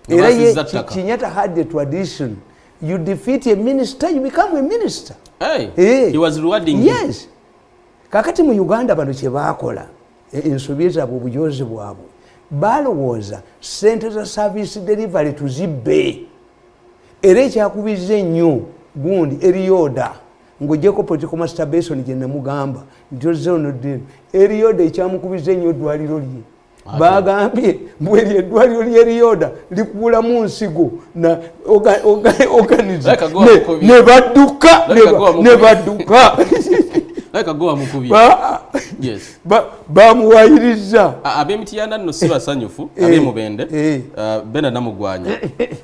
Kenyatta had the tradition. You defeat a minister, you become a minister. Hey. He was rewarding Yes. Kakati mu Uganda bano kye baakola ensobi zaabwe obujozi bwabwe balowooza ssente za service delivery tuzibbe era ekyakubiza ennyo gundi erioda ng'ogyeko political masturbation gye namugamba nti ozonodin erioda ekyamukubiza ennyo eddwaliro lye bagambye mbweri eddwaliro ly'erioda likuulamu nsigo na organize ne badduka Like a go mukubi. Yes. Bamuwayiriza. Abemitiana no siba sanyufu, abemubende. Bena namugwanya.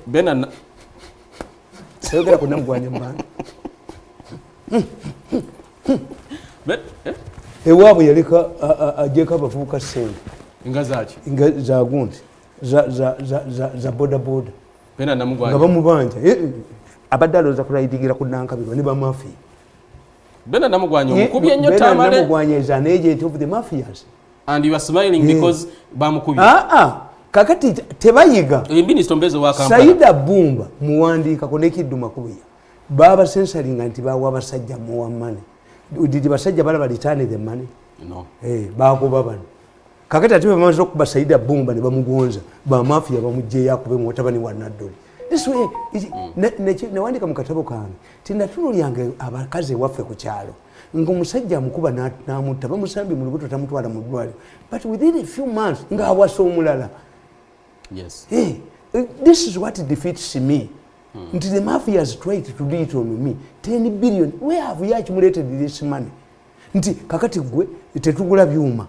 Bena Segera ko namugwanya mbana. Ewabu yalika ajeka bavuka sente. Ingazachi. Ingaza gundi. Za boda. Bena namugwanya. Ngabamubanja. Abadalo za kulayidigira kunanka bigo ne bamafi. Bena namugwanya mukubi ennyo Tamale. Bena namugwanya is an agent of the mafias. And you are smiling because bamukubi. Kakati tebayiga. Minister Mbezo wa Kampala. Saida Bumba muwandika konekiddu makubi. Baba censoring anti bawa basajja muwa money. Did basajja bala balitane the money? No. Bako babano. Kakati atiwe bamaze okuba Saida Bumba ne bamugonza. Ba mafia bamujje yakube mu tabani wa Nadoli. This way ne wandika mu katabo kange. Tinatuno lyange abakaze waffe ku kyalo. Ngomusajja mukuba namutta bamusambi mu lubuto tamutwala mu ddwaliro. But within a few months nga awasa omulala. Yes. This is what defeats me. Until the mafia has tried to do it on me. 10 billion. Where have we accumulated this money? Nti kakati gwe tetugula byuma.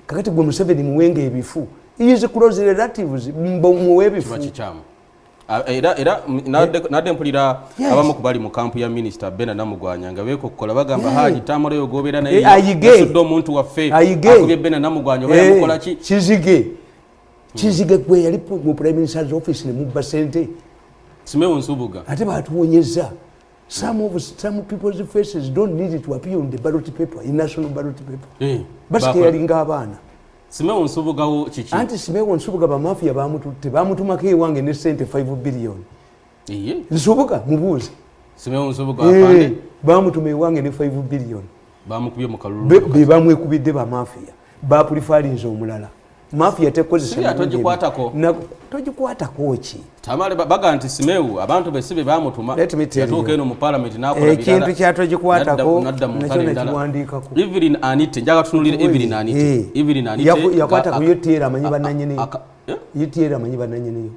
Kakati gwe Museveni muwenge ebifu. He is close relatives muwe ebifu. Era nadde mpulira abamu kubali mu kampu ya minister Bena namugwanya nga beekokola bagamba Haji Tamale yogobera naye yasudde omuntu waffe akubye Bena namugwanya oba yamukola ki Kizige gwe yali mu prime minister's office ne mubba sente Simewo Nsubuga ate batuwonyeza some people's faces don't need to appear on the ballot paper in national ballot paper basi yalinga abaana Simewo Nsubuga wo chichi anti Simewo Nsubuga ba mafia bamutumako ewange ne sente 5 billion Nsubuga mubuuze Simewo Nsubuga afande bamutuma ewange ne 5 billion bamukubye mu kalulu be bamwekubidde ba mafia bapurifarinze omulala mafia tekozesa togikwatako ki Tamale baga nti Simewu abantu besibe bamutuma yatuuka eno mu parliament n'akola ekintu kyatogikwatako nakyo nakiwandiikako Evelyn Anite njaga tutunulire Evelyn Anite yakwata ku UTR amanyi bannannyiniyo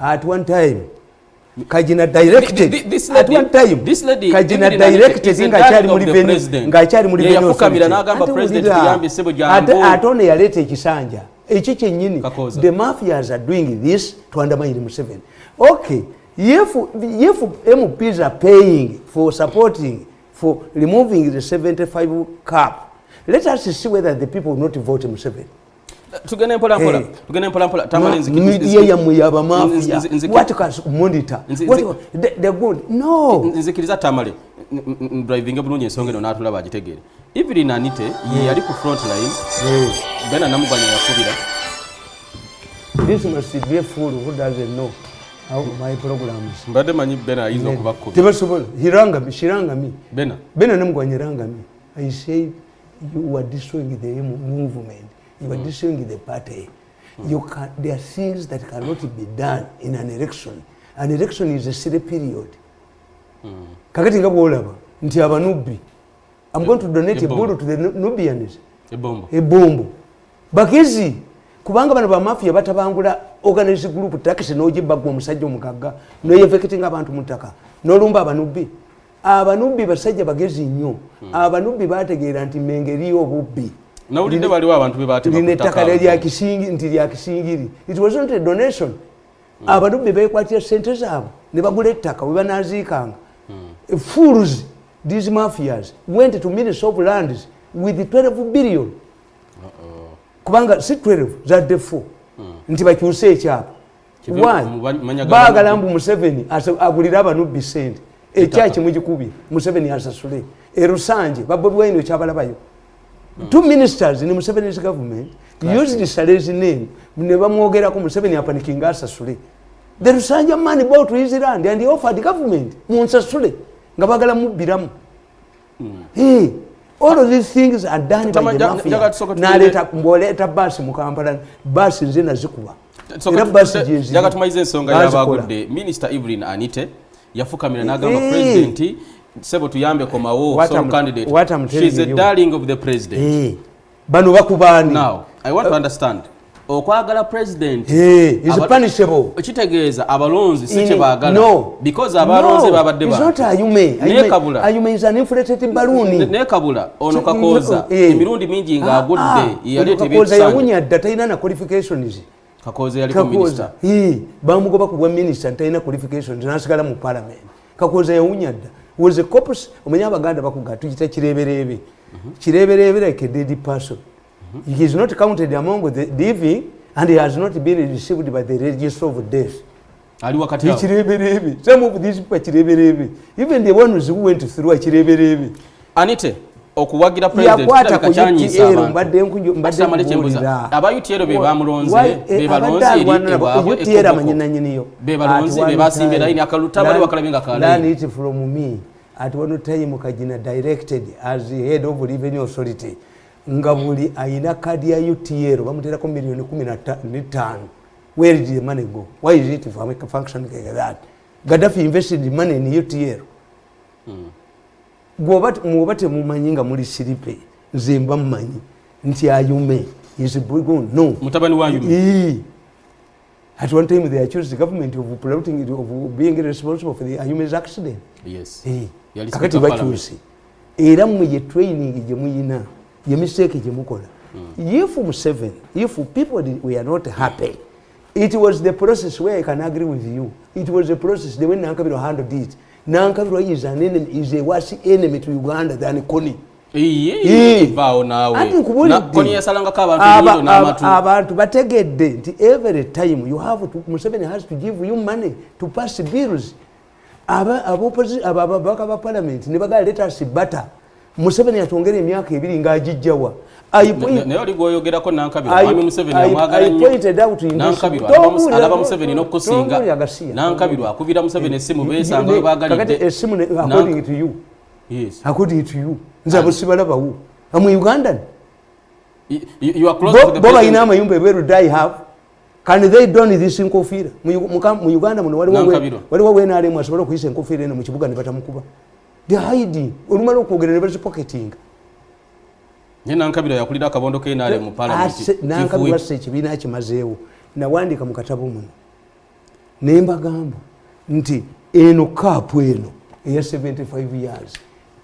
at one time Kajina directed at one time Kajina directed ng'akyali muri revenue yafukamira n'agamba president yambi sebo jambo atone yaleta ekisanja ekyo kyennyini the mafias are doing this to undermine Museveni. Okay, if MPs are paying for supporting for removing the 75 cap, let us see whether the people will not vote Museveni. Tugene mpola Tamale nzikiriza ya muyaba mafia what can monitor what the good no nzikiriza Tamale driving abunye ensonga no natulaba agitegere Evelyn Anite ye yali ku front line Bena namugwanya yakubira this must be a fool who doesn't know how my programs mbade manyi Bena izo kubakubira tibasobola shiranga mi Bena namugwanyiranga mi I say you are destroying the movement. You are destroying the party. There are things that cannot be done in an election. An election is a silly period. Kakati nga bwolaba nti abanubbi. I'm going to donate a bottle to the Nubians. Ebombo. Bakezi kubanga bano ba mafia batabangula organized group taxi n'ogibba gwa omusajja omugagga n'oyefekitinga abantu mutaka n'olumba abanubbi. Abanubbi basajja bagezi nnyo. Abanubbi bategeera nti mengeri obubbi. Nawulidde baliwo abantu bebaatema ettaka lya kisingiri. It wasn't a donation. Abanubbi beekwatira sente zaabwe ne bagula ettaka we banaaziikanga. Fools, these mafias went to Ministry of Lands with 12 billion. Kubanga si 12 zadde 4 nti bakyuse ekyapa. Baagala mbu Museveni agulira abanubbi sente. Ekyaki mugikubye Museveni asasule. Erusanje Bobi Wine kyabalabayo. 2 ministers in Museveni's government used the Salezi name ne bamwogerako Museveni apanikinga asasule. The Rusanja man bought to his land and he offered the government. Munsasule. Ngabagala mubiramu. Hey, all of these things are done by the mafia. Naleta mboleta basi mu Kampala, basi nzina zikuba. Jagatumaize ensonga y'abagudde. Minister Evelyn Anite yafukamira n'agamba president sebo tuyambe komawo some candidate. She's a darling of the president. Bano bakubani. Now, I want to understand. Okwagala president is punishable. Ekitegeeza abalonzi si kye baagala. No. Because abalonzi babadde ba. It's not Ayume. Ayume is an inflated balloon. Ne kabula ono Kakooza emirundi mingi ng'agudde yaleeta Kakooza yawunya dda talina na qualifications. Kakooza yaliko minister. Bamugoba ku bwa minister talina qualifications n'asigala mu parliament. Kakooza yawunya dda. Was a corpus omanya abaganda bakuga tuyita kireberebe. Kireberebe like a dead person. He is not counted among the living and he has not been received by the register of death. Some of these people, even the ones who went through a chireberebe. Anite, okuwagira president kachanyisa abantu. Basamale chembuza. Abayutiero be bamulonze, be balonze eri ebwabo ekoko. Be balonze be basimbera ini akaluta bali wakalabenga kala. Learn it from me. At one time Kajina directed as the head of revenue authority. Ngabuli aina kadi ya UTR bamuterako milioni 15. Where did the money go? Why is it function like that? Gaddafi invested the money in UTR. Mwobate mumanyinga muri siripe nzemba mmanyi nti Ayume is going no mutabani wa Ayume. At one time they accused the government of polluting it, of being responsible for the Ayume's accident. Yes. Kakati bakyusi era mwe ye training je muyina ye mistake je mukola. If Museveni, if people were not happy, it was the process where I can agree with you. It was a process the way Nankabirwa handled it. Nankabirwa is an enemy, is a worse enemy to Uganda than Kony. Abantu bategedde nti every time you have to Museveni has to give you money to pass bills. Ababaka ba parliament ne bagala let us butter. Museveni atongera emyaka 2 ng'agijjawa. I pointed out to Nankabirwa alaba Museveni n'okusinga Nankabirwa akubira Museveni essimu beesanga bagalidde essimu according to you. Yes. According to you. Nzabo sibalabawo. I'm Ugandan. You are close to the president. Boba ina amayumba eberu die have. Can they don this nkofira? Mu Uganda muno waliwo NRM asobola okuyisa enkofira eno mu kibuga ne batamukuba. They hiding. Olumala okwogera ne bazipocketing. Nankabirwa yakulira akabondo ke NRM mu parliament. Nankabirwa ekibiina kimazeewo. Nawandika mu katabo muno. Ne mbagamba nti eno kaapu eno eya 75 years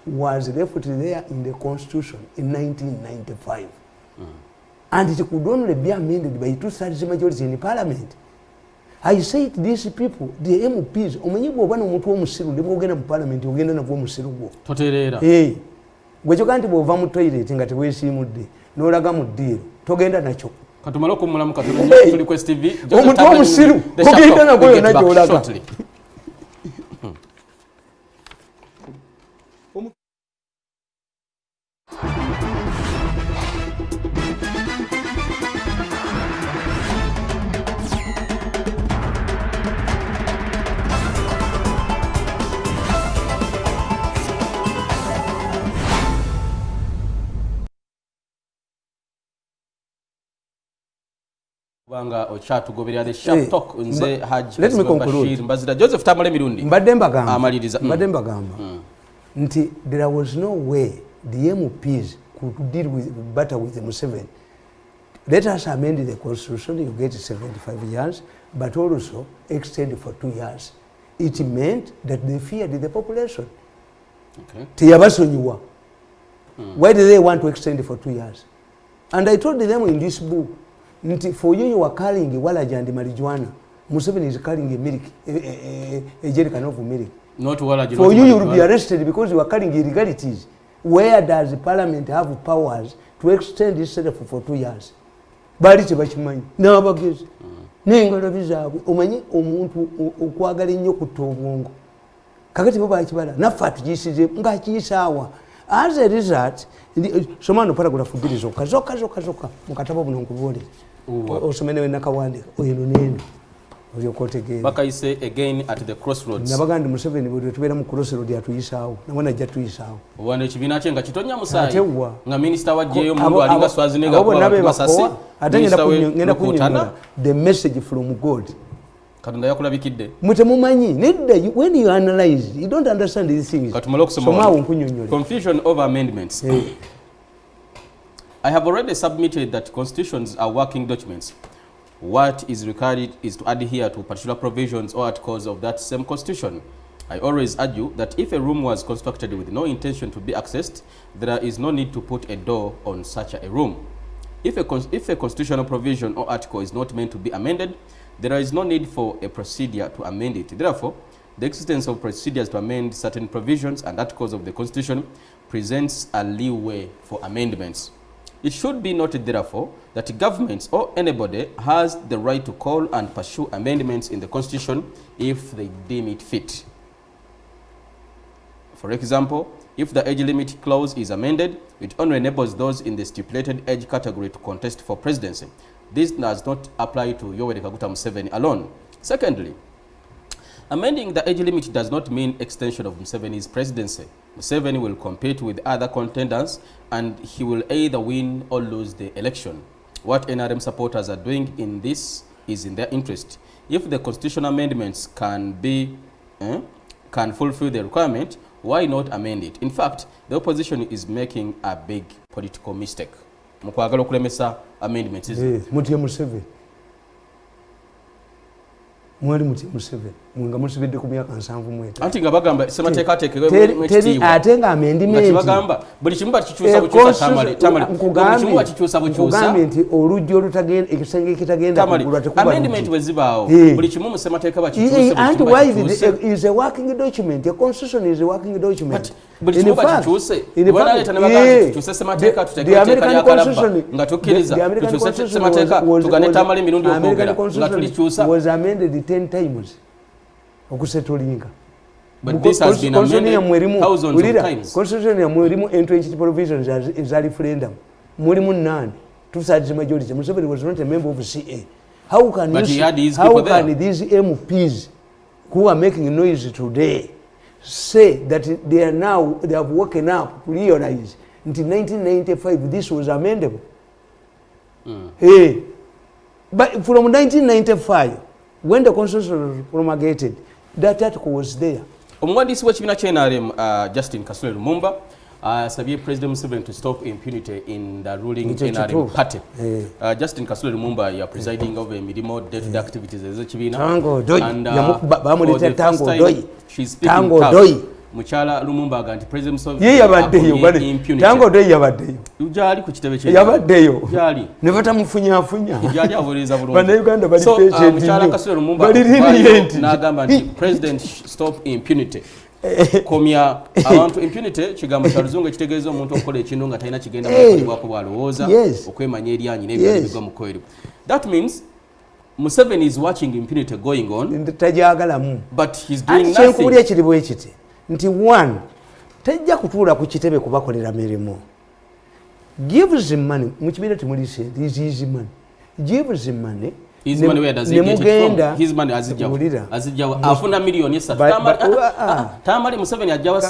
was left there in the constitution in 1995. And it could only be amended by 2/3 majority in parliament. I said these people, the MPs, omanyibu obana omuntu omusiru ne bwogenda mu parliament ogenda nabwo omusiru gwo. Totereera. Gwe kandi bw'ova mu toilet nga teweesiimudde n'olaga mu ddiiro togenda nakyo. Katumala okumulamu Katonda tuli Quest TV. Omuntu omusiru ogenda nagwo yonna gy'olaga. Banga ochatugoberera the sharp talk nze Haji. Let me conclude. Mbazira Joseph Tamale Mirundi. Mbadde mbagamba. Amaliriza. Mbadde mbagamba. Nti there was no way the MPs could deal with better with Museveni. Let us amend the constitution, you get 75 years, but also extend for 2 years. It meant that they feared the population. Okay. Tiyabasonyiwa. Why do they want to extend for 2 years? And I told them in this book, for you are carrying walaja and marijuana. Museveni is carrying a milk, a jerrycan of milk. Not walaja. For you will be arrested because you are carrying illegalities. Where does the parliament have powers to extend this for 2 years? Bali tebakimanyi. N'abagezi. N'engalabi zaabwe. Omanyi omuntu okwagala ennyo kutta obwongo. Kakati bo bakibala. Naffe atugiyisize nga kiyisaawa. As a result, somano paragraph 2 zokka mu katabo buno nkubuulire. Osomene we nakawandika eno n'eno. bakayise again at the crossroads nabagandi Museveni bwe tubeera mu crossroad atuyisaawo nabona ajja tuyisaawo wana ekibiina kye nga kitonya musaayi nga minisita wajjeyo mundu alinga Swazinega kwa Masasi ate ngenda kunyonyola the message from God Katonda yakulabikidde mutemumanyi nedda when you analyze you don't understand these things katumala okusoma confusion over amendments I have already submitted that constitutions are working documents. What is required is to adhere to particular provisions or articles of that same constitution. I always argue that if a room was constructed with no intention to be accessed, there is no need to put a door on such a room. If a constitutional provision or article is not meant to be amended, there is no need for a procedure to amend it. Therefore, the existence of procedures to amend certain provisions and articles of the Constitution presents a leeway for amendments. It should be noted, therefore, that governments or anybody has the right to call and pursue amendments in the Constitution if they deem it fit. For example, if the age limit clause is amended, it only enables those in the stipulated age category to contest for presidency. This does not apply to Yoweri Kaguta Museveni alone. Secondly, amending the age limit does not mean extension of Museveni's presidency. Museveni will compete with other contenders and he will either win or lose the election. What NRM supporters are doing in this is in their interest. If the constitutional amendments can fulfill the requirement, why not amend it? In fact, the opposition is making a big political mistake. Mukwagala okulemesa amendments mutie Museveni mwali mutie Museveni nga musibidde ku myaka 7 anti nga bagamba semateeka ateekebwe mwekitiibwa ate nga amendment bagamba buli kimu bakikyusa bukyusa Tamale buli kimu bakikyusa bukyusa nti olujja olutagenda ekisenge ekitagenda kugulwa tekuba amendment bwe zibaawo buli kimu mu semateeka bakikyusa and why is a working document a constitution is a working document buli kimu bakikyuse banaleeta ne bagamba tukyuse semateeka tuteeketeeka lyakalabba nga tukkiriza tukyuse semateeka tugane Tamale Mirundi okwogera nga tulikyusa was amended 10 times okusetulinga but this has been amended thousands of times. Constitution ya mwerimu entry provisions is a referendum mwerimu none two-thirds majority. Museveni was not a member of CA. How can these MPs who are making noise today say that they have woken up to realize until 1995 this was amendable? Hey, but from 1995 when the constitution was promulgated, that article was there. Omuwandiisi w'ekibiina kya NRM Justin Kasule Lumumba asabye President Museveni to stop impunity in the ruling NRM party. Justin Kasule Lumumba ya presiding over emirimu day-to-day activities ez'ekibiina. Tango doi. Bamuleta tango doi. She's speaking tough. Muchala Lumumba aganti President Museveni yabaddeyo bale tango doi yabaddeyo ujali ku kitebe kye yabaddeyo jali ne batamufunya jali avoleza bulungi bana Uganda bali patient Muchala Kasule Lumumba n'agamba nti President stop impunity komya abantu impunity kigambo kya luzungu ekitegeeza omuntu okola ekintu nga talina kigenda kukolebwako bwalowooza okwemanya eryanyi n'ebintu bigwa mu kweru. That means Museveni is watching impunity going on tajagalamu but he's doing nothing. Kyenkubulya ekiriwo ekiti nti one tajja kutuula ku kitebe kubakolera mirimu. Give him money mu kibiina temuli sente his money. Give him money. His money, where does he get it from? His money azijjawa afuna milioni 3. Tamale Museveni ajjawa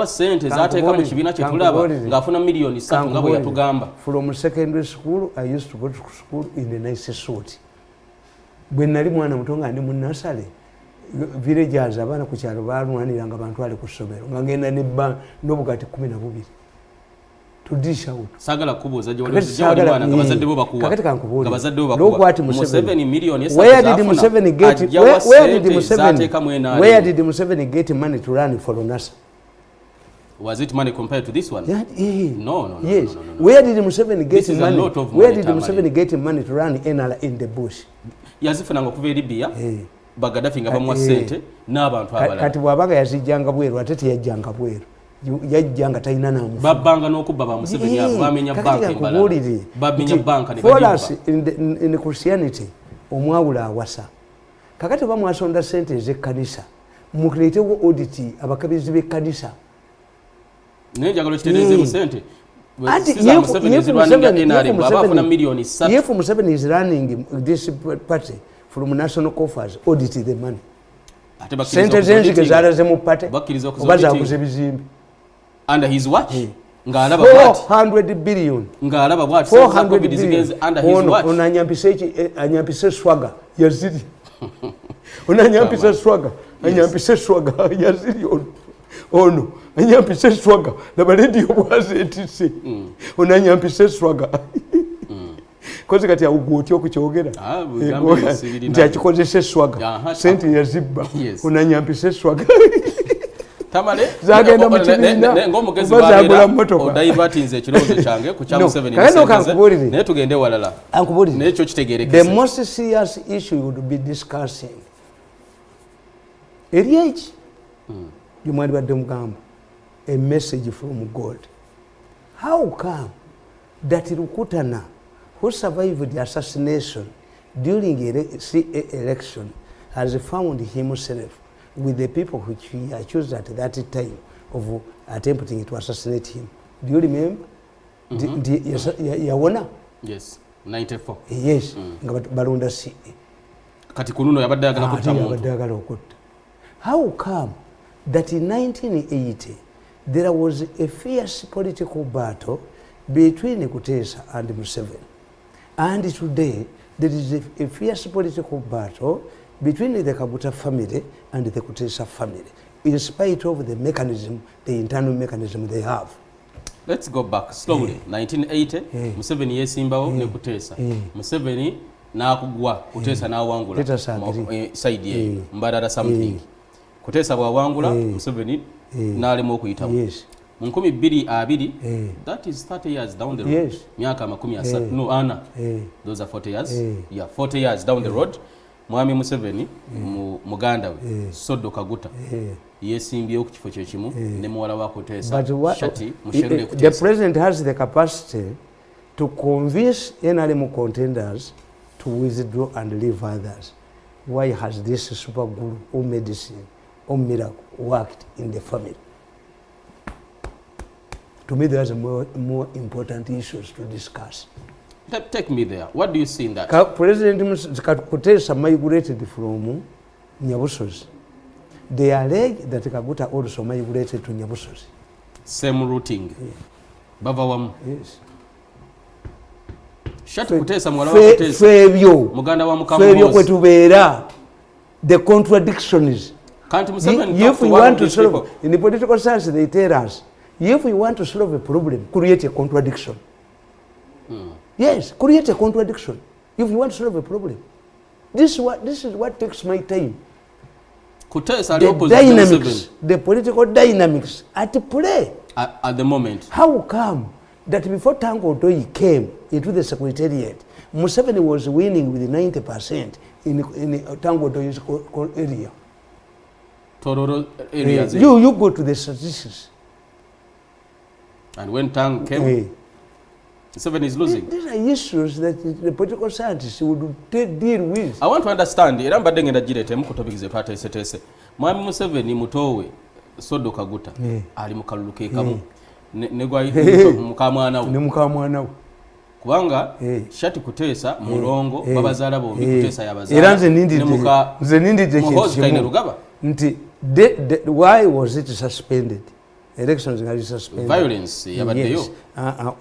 sente zaateeka mu kibiina kye tulaba ng'afuna milioni 3 nga bwe yatugamba. From secondary school I used to go to school in the nice suit. Bwe nali mwana muto nga ndi mu nursery villagers abaana ku kyalo baalwaniranga abantu ali ku ssomero nga ngenda n'obugati 12 to dish out. Sagala kubuuza gye wali bwana nga bazadde bo bakuwa. Kakati kankubuulira. Nga bazadde bo bakuwa. Museveni milioni 3. Where did Museveni get money to run for NASA? Was it money compared to this one? No. Yes. Where did Museveni get money? Where did Museveni get money to run NRM in the bush? Yazifunanga okuva eri Libya. Bagadafi nga bamuwa sente n'abantu abalala. Kati bw'abaga yazijjanga bweru ate teyajjanga bweru. Yajjanga talina namufu. Babbanga n'okubba ba Museveni abo bamenya banka embalala. Babenya banka ne for us in Christianity omwawula awasa. Kakati bamwasonda sente ez'ekkanisa mukuleetewo audit abakabizi b'ekkanisa. Naye njagala kitereeze mu sente. If Museveni is running this party from national coffers audit the money. Sente zenzike zalaze mu pate oba zaguze bizimbe. Under his watch? Ngaalaba bwati 400 billion. Ngaalaba bwati 400 billion under his watch. Onanyampise swaga yazidi. Onanyampise swaga, anyampise swaga yazidi ono. Anyampise swaga laba radio bwaze etise. Onanyampise swaga. Koze kati awugoti okukyogera. Nti akikozese swaga. Sente yazibba. Onanyampise swaga. Tamale zagenda mu kibiina ng'omugezi babeera odayivatinze ekirowoozo kyange ku kya Museveni naye tugende walala n'ekyo kitegeerekese. The most serious issue would be discussing eri eki gyemwali badde mugamba a message from God. How come that Rukutana, who survived the assassination during election, has found himself with the people which he accused at that time of attempting to assassinate him? Do you remember? Yawona? Yes, 94. Yes, balonda si. Kati kununo yabadde ayagala okutta. How come that in 1980 there was a fierce political battle between Kutesa and Museveni, and today there is a fierce political battle between the Kaguta family and the Kutesa family, in spite of the mechanism, the internal mechanism they have? Let's go back slowly. 1980, Museveni yesimbawo ne Kutesa. Museveni n'akugwa, Kutesa n'awangula side ye Mbarara something. Kutesa bw'awangula, Museveni n'alema okuyitamu. Mu 2020, that is 30 years down the road. Myaka 30, no ana. Those are 40 years. Yeah, 40 years down the road. Mwami Museveni muganda we Soddo Kaguta yesimbye ku kifo kyekimu ne muwala wa Kutesa Shati musherule Kutesa. The president has the capacity to convince NRM contenders to withdraw and leave others. Why has this super guru or medicine or miracle worked in the family? To me, there's more important issues to discuss. Take me there. What do you see in that? President Kutesa migrated from Nyabusozi. They allege that Kaguta also migrated to Nyabusozi. Same routing. Bavawamu. Yes. Shati Kutesa mwala wa Kutesa. Febio. Muganda wa Mukamu. Febio kwetubeera. The contradictions. Can't Museveni if we want to solve, in the political science they tell us, if we want to solve a problem, create a contradiction. Yes, create a contradiction if you want to solve a problem. This is what takes my time. The dynamics, the political dynamics at play at the moment. How come that before Tango Doi came into the secretariat, Museveni was winning with 90% in Tango Doi's area? Tororo areas. You go to the statistics. And when Tang came, Museveni is losing. These are issues that the political scientists would deal with. I want to understand. Era mbadde ngenda girete mu topics ze twatese. Mwami Museveni mutowe Soddo Kaguta ali mu kalulu ke kamu. Ne gwa mukamwana we. Ne mukamwana we. Kubanga Shati Kutesa mulongo babazaala bombi Kutesa yabazaala. Era nze nindije kintu. Nti why was it suspended? Elections are suspended. Violence yabaddeyo.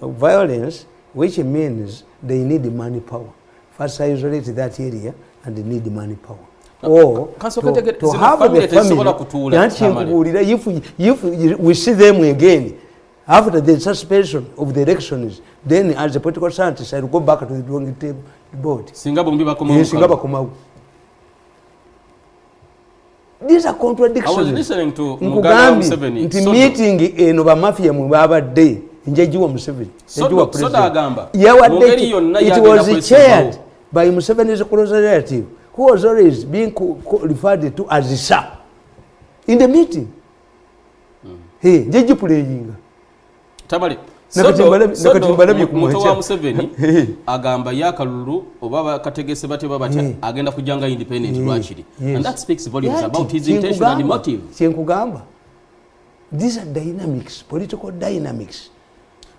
Violence, which means they need money power. First isolate that area and they need money power. Or to have the family, if we see them again after the suspension of the elections, then as a political scientist I will go back to the drawing table board. These are contradictions. I was listening to Muganda Museveni. The meeting in Mafia Mubaba Day in Jejiwa Museveni. It was chaired by Museveni's close relative, who was always being referred to as the Sir. In the meeting. Hey, Jeji playing. Tamale. Muto wa Museveni agamba yakalulu oba kategese bate babata agenda kujanga independent lwachiri. And that speaks volumes about his intention and motive. Kyenkugamba. These are dynamics, political dynamics.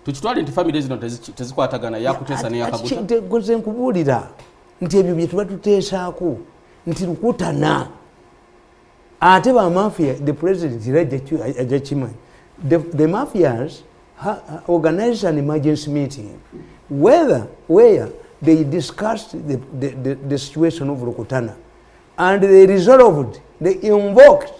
Tuchitwale nti families zino tezikwatagana yakutesa ne yakaguta. Goze nkubulira. nti ebyo bye tuba tuteesaako nti lukutana ate ba mafia the president ajja kimanyi the mafias organized an emergency meeting where they discussed the situation of Rukutana and they resolved, they invoked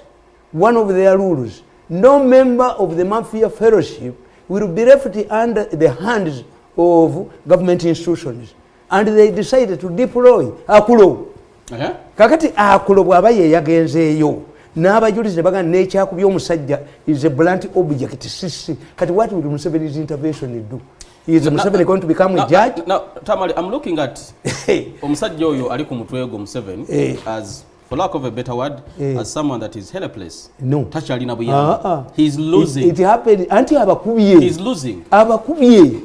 one of their rules. No member of the mafia fellowship will be left under the hands of government institutions. And they decided to deploy Akulo. Kakati Akulo bwaba ye yagenzeeyo n'abajulizi baga n'ekyakubya omusajja is a blunt object. Kati what will Museveni's intervention do? Is Museveni going to become a judge? Now, Tamale, I'm looking at omusajja oyo ali ku mutwe gwo Museveni as, for lack of a better word, as someone that is helpless. No. Tachalina buyamba. He's losing. It happened. Anti abakubye. He's losing. Abakubye.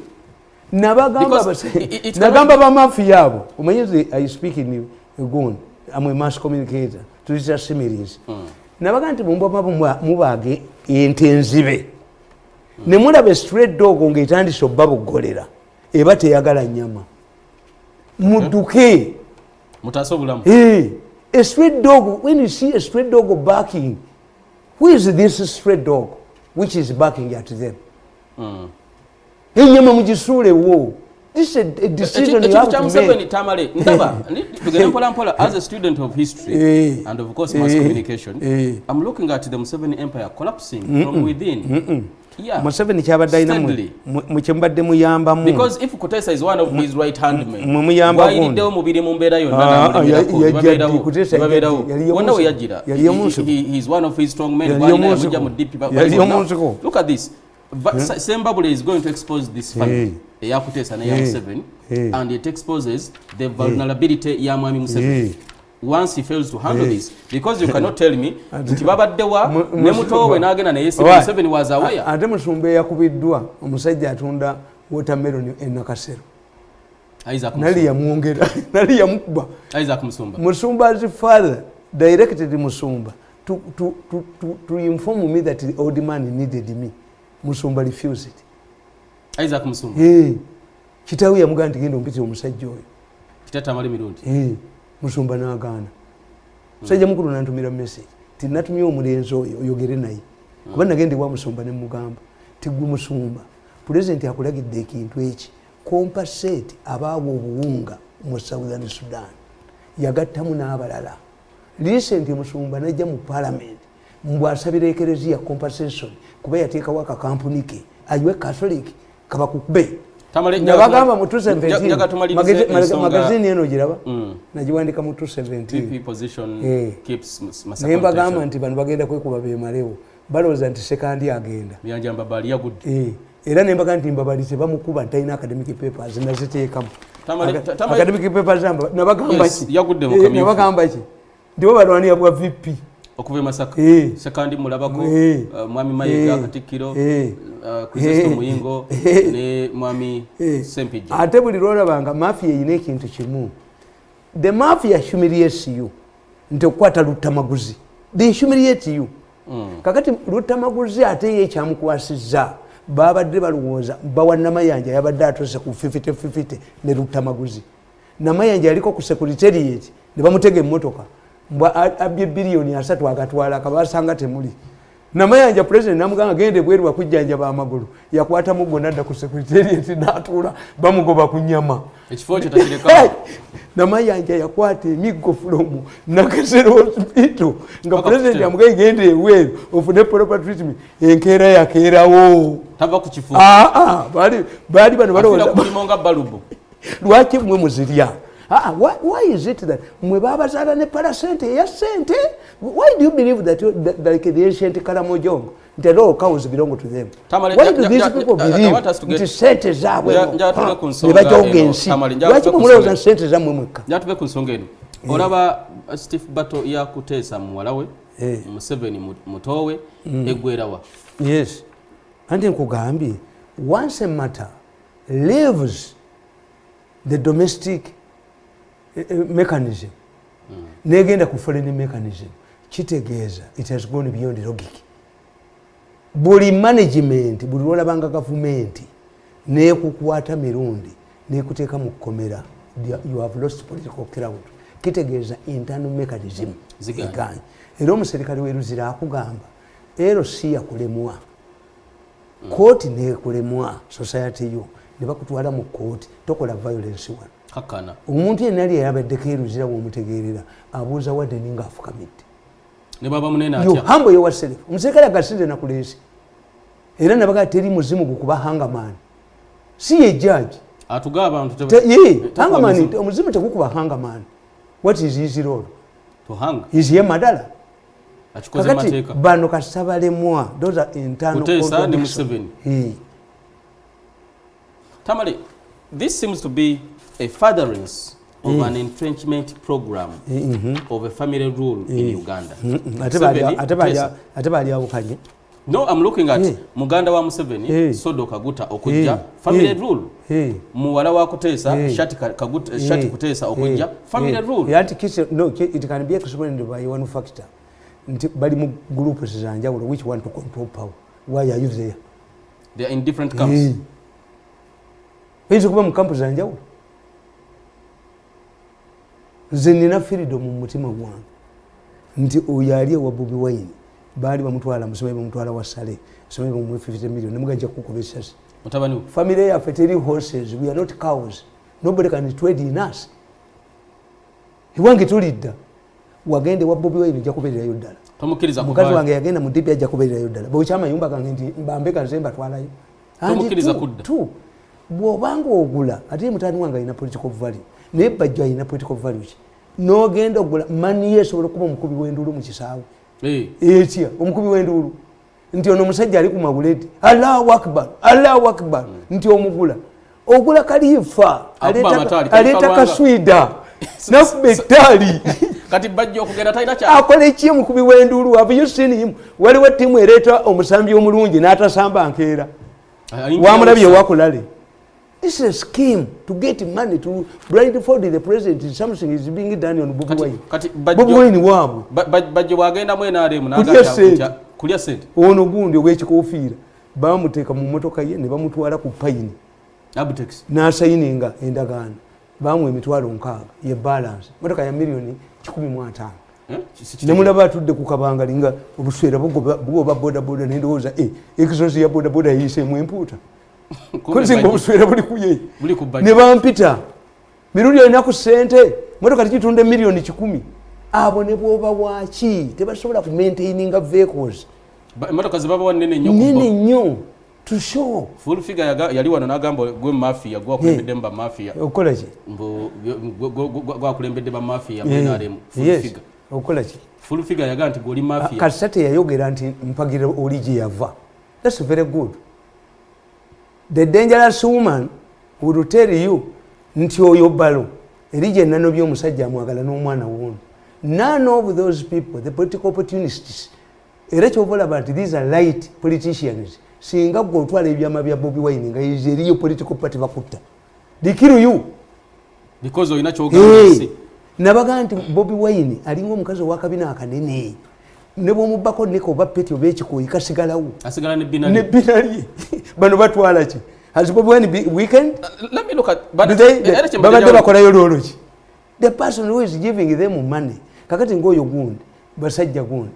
Nagamba ba mafia abo. Umanyize I speak in Uganda. I'm a mass communicator. To these series. Nabaga nti mubage intensive. Nemulaba straight dog ng'etandise obbabugolera eba teyagala nnyama mudduke mutaso bulamu. A straight dog, when you see a straight dog barking, who is this straight dog which is barking at them? Ennyama mugisuule wo. This is a decision you have to make. Tamale, ndaba, as a student of history and of course mass communication, I'm looking at the Museveni empire collapsing from within. Yeah. Museveni kyabadde mukyembadde muyambamu. Because if Kutesa is one of his right hand men, why did they mubiri mu mbeera yonna he's one of his strong men. Look at this. Zimbabwe is going to expose this family. Kutesa na Museveni, and it exposes the vulnerability ya Mwami Museveni. Once he fails to handle this, because you cannot tell me nti babaddewa ne mutowe n'agenda naye Museveni was aware. Ate Musumba yakubiddwa omusajja atunda watermelon e Nakasero. Nali yamwongera, nali yamukuba. Isaac Musumba. Musumba's father directed Musumba to inform me that the old man needed me. Musumba refused it. Isaac Musumba. Kitawe yamugamba nti genda ompite omusajja oyo. Kitata Tamale Mirundi. Musumba n'agaana. Musajja mukulu n'antumira message ti natumye omulenzi oyo oyogere naye kuba nagende wa Musumba ne mugamba ti gwe Musumba president akulagidde ekintu eki compensate abaawo obuwunga mu Southern Sudan yagattamu n'abalala. Recent Musumba najja mu parliament mbw asabira ekereziya compensation kuba yateekawo akakampuni ke ayiwe Catholic kabakukube. Nabagamba mu 217 magazine eno giraba nagiwandika mu 217 nembagamba nti bano bagenda kwekuba beemalewo balowooza nti sekandi agenda era nembagamba nti mbabali tebamukuba ntalina academic papers naziteekamu academic papers nabagamba ki ndibo balwanira bwa VP okuva Masaka sekandi mulabako mwami Mayiga Katikkiro Kristo Muyingo ne mwami Sempija. Ate buli lwolabanga mafia eyina ekintu kimu. The mafia humiliates you nti okukwata Lutamaguzi. They humiliate you. Kakati Lutamaguzi ate ye ekyamukwasizza babadde balowooza bawa Namayanja yabadde atose ku 50-50 ne Lutamaguzi. Namayanja yaliko ku secretariat ne bamutega emmotoka abye billion 3 agatwala akabasanga temuli. Namayanja president namuganga gende bweru bakujjanja ba magulu yakwata mugo nadda ku secretariat n'atuula bamugoba ku nyama. Ekifo kyo takireka. Namayanja yakwata emiggo from Nakasero hospital nga president amugaye gende eweru ofune proper treatment enkeera yakeerawo. Tava ku kifo. Bali bano balowooza kulimonga balubu. Lwaki mwe muzirya? Why is it that mwe babazaala ne parasente ya sente? Why do you believe that like the ancient Karamojongo that all cows belong to them? Why do these people believe that sente zaabwe nebajogensi? Lwaki mulowooza sente zammwe mwekka? Njatube ku nsonga eno. Olaba Steve Bato ya Kutesa muwalawe Museveni mutowe eggwerawa. Yes. Andi nkugambye once a matter leaves the domestic mechanism negenda ku foreign mechanism kitegeeza it has gone beyond logic. Buli management buli lwolabanga gavumenti nekukwata mirundi nekuteeka mu kkomera you have lost political crowd. Kitegeeza internal mechanism ziganye. Era omuserikale w'eruzira akugamba LC yakulemwa, kooti nekulemwa, society yo ne bakutwala mu kooti, tokola violence wano. Kakana. Omuntu yenna ali yabaddeko eruzira w'omutegeerera abuuza wadde ninga afukamidde. Ne baba munene atya. You humble yourself. Omuserikale agasinde na kuleesi. Era nabaga teri muzimu gukuba hangamaani. Si ye judge. Atuga abantu hangamaani omuzimu tegukuba hangamaani. What is his role? To hang. Is he madala? Achikoze mateka. Bano kasabalemwa. Those are internal Kutesa ni Museveni. Tamale, this seems to be a furtherance of an entrenchment program of a family rule in Uganda. No, I'm looking at Muganda wa Museveni, Sodo Kaguta okujja, family rule. Muwala wa Kutesa, Shati Kutesa okujja, family rule. No, it can be explained by one factor. Bali mu group zanjawulo which want to control power. Why are you there? They are in different camps. Penso kuba mu camp zanjawulo. Zenina freedom mu mutima gwange. Nti oyali wa Bobi Wine. Bali bamutwala musome bamutwala wasale. Musome mu 50 million. Nemuganja kukubisa. Mutabani. Family ya feteri horses. We are not cows. Nobody can trade in us. Hiwange tulidda. Wagende wa Bobi Wine jakuberera yodala. Tomukiriza kuba. Mukazi wange yagenda mu DP jakuberera yodala. Bochama yumba kange nti mbambeka nzemba twalayo. Tomukiriza kudda. Tu. Bwobanga ogula ate mutani wange ina political value. Ne bajja ina political value. No genda ogula mani yeso kuba omukubi w'endulu mu kisaawe. Etia omukubi w'endulu. Nti ono musajja ali ku mabuleti. Allahu Akbar. Allahu Akbar. Nti omugula. Ogula kalifa. Aleta kaswida. Nafu betali. Kati bajja okugenda talina kya. Akola ki omukubi w'endulu? Have you seen him? Waliwo ttiimu ereeta omusambi omulungi n'atasamba nkeera. Wamulabye wakulale. This is a scheme to get money to blindfold the president. Something is being done on Bobi Wine. Bobi Wine waabwe. Bajja wagenda mu NRM n'agamba kulya sente. Ono gundi ow'ekikoofiira bamuteeka mu mmotoka ye ne bamutwala ku payini. Abutex. N'asayininga endagaano. Bamwe emitwalo 6 ye balance. Mmotoka ya milioni 15. Ne mulaba atudde ku kabangali nga obuswera bugoba boda boda n'endowooza ekisozi ya boda boda yiseemu empuuta. Kuzinga obuswera buli kuye. Ne bampita. Mirundi alina ku ssente. Mmotoka tekitunde milioni 10. Abo ne bwoba waki tebasobola ku maintaininga vehicles. Mmotoka zibaba nene nnyo. Nene nnyo. To show. Full figure yali wano n'agamba gwe mafia gwa kulembedde mba mafia. Okola ki? Gwa kulembedde ba mafia NRM. Full figure. Okola ki? Full figure yaga nti goli mafia. Kasate yayogera nti mpagira oli gye yava. That's very good. The dangerous woman will tell you nti oyo balo erije nano by'omusajja amwagala n'omwana wuno. None of those people, the political opportunists, era kyobola banti these are light politicians. Singa gwe otwala ebyama bya Bobi Wine nga eriyo political party bakutta. They kill you. Because oyina kyogamba. Nabaga nti Bobi Wine alinga omukazi ow'akabina akanene. Ne bw'omubbako neko oba peti oba ekikoyi kasigalawo. Asigala ne binali. Ne binali. Bano batwala ki? Has Bobi Wine weekend? Let me look at. Babadde bakolayo lwolo ki? The person who is giving them money. Kakati ngoyo gundi. Basajja gundi.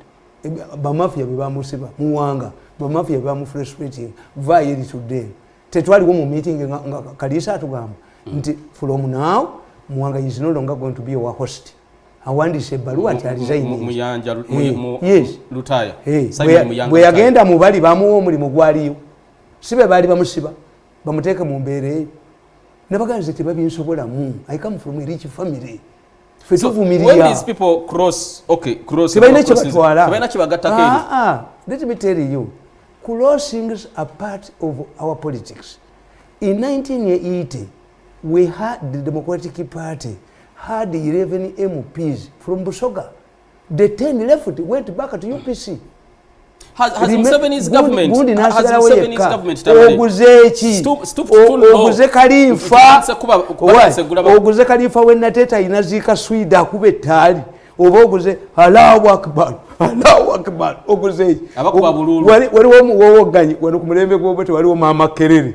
Bamafia be bamusiba. Muwanga. Bamafia be bamufrustrating. Vaye eri today. Tetwaliwo mu meeting nga Kalisa atugamba. Nti from now, Muwanga is no longer going to be our host. Awandise ebbaluwa ati resigning. Muyanja Lutaya. Bwe yagenda mu bali bamuwa omulimu gwaliyo. Sibe bali bamusiba. Bamuteeka mu mbeera eyo. Nabaganze tebabinsobola mu. I come from a rich family. So when these people cross. Let me tell you. Crossings are part of our politics. In 1980, we had the Democratic Party had 11 MPs from Busoga. The 10 left went back to UPC. Has Museveni's government oguze Kalifa when Nateta inazika swida kube tali oba oguze Allahu Akbar oguze waliwo muwowoganyi wano ku mulembe gw'obote waliwo Mama Kerere